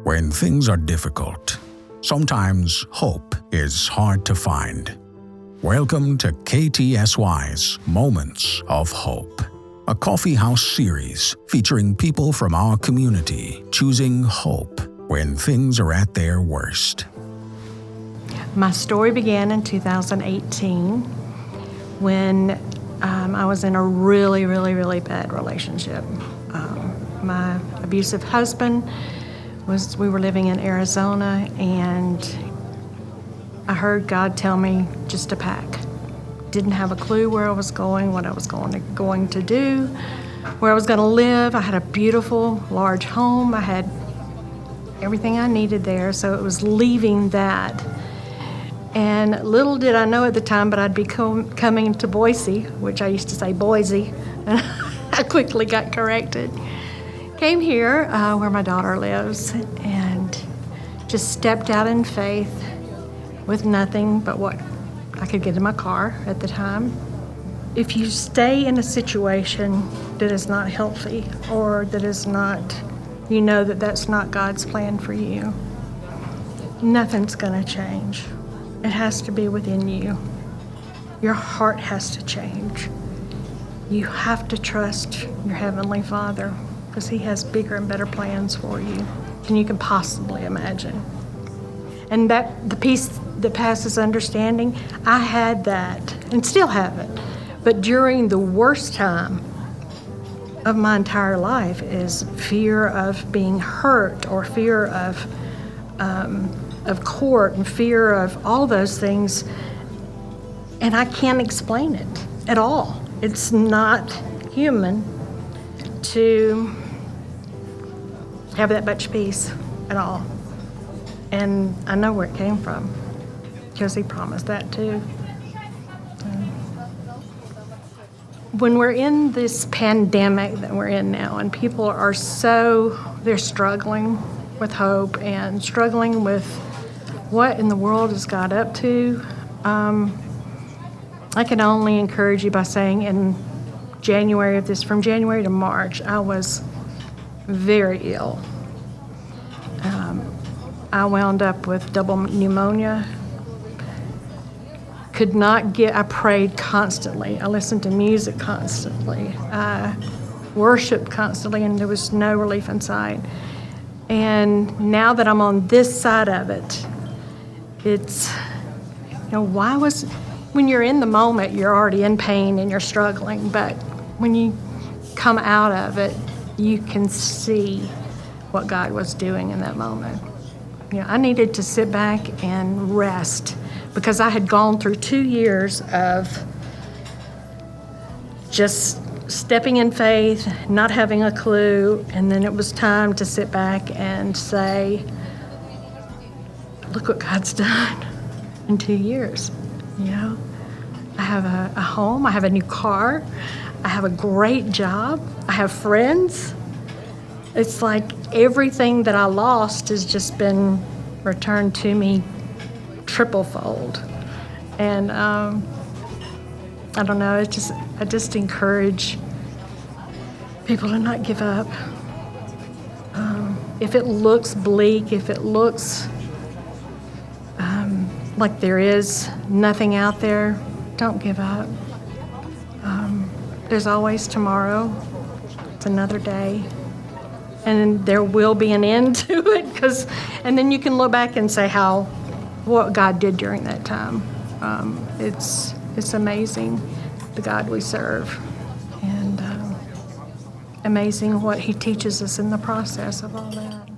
When things are difficult, sometimes hope is hard to find. Welcome to KTSY's Moments of Hope, a coffee house series featuring people from our community choosing hope when things are at their worst. My story began in 2018 when I was in a really bad relationship. My abusive husband we were living in Arizona, and I heard God tell me just to pack. Didn't have a clue where I was going, what I was going to do, where I was going to live. I had a beautiful, large home. I had everything I needed there, so it was leaving that. And little did I know at the time, but I'd be coming to Boise, which I used to say Boise, and I quickly got corrected. Came here where my daughter lives and just stepped out in faith with nothing but what I could get in my car at the time. If you stay in a situation that is not healthy or that is not, you know that that's not God's plan for you, nothing's going to change. It has to be within you. Your heart has to change. You have to trust your Heavenly Father because He has bigger and better plans for you than you can possibly imagine. And that the peace that passes understanding, I had that and still have it. But during the worst time of my entire life is fear of being hurt or fear of court and fear of all those things, and I can't explain it at all. It's not human to have that much peace at all. And I know where it came from because He promised that too. When we're in this pandemic that we're in now, and people are they're struggling with hope and struggling with what in the world has God up to, I can only encourage you by saying from January to March, I was very ill. I wound up with double pneumonia. I prayed constantly. I listened to music constantly. I worshiped constantly, and there was no relief in sight. And now that I'm on this side of it, it's, when you're in the moment, you're already in pain and you're struggling, but when you come out of it, you can see what God was doing in that moment. I needed to sit back and rest because I had gone through 2 years of just stepping in faith, not having a clue, and then it was time to sit back and say, look what God's done in 2 years. I have a home, I have a new car, I have a great job, I have friends. It's like everything that I lost has just been returned to me triple-fold. And I don't know, I just encourage people to not give up. If it looks bleak, if it looks like there is nothing out there, don't give up. There's always tomorrow. It's another day. And there will be an end to it, and then you can look back and say what God did during that time. It's amazing, the God we serve, and amazing what He teaches us in the process of all that.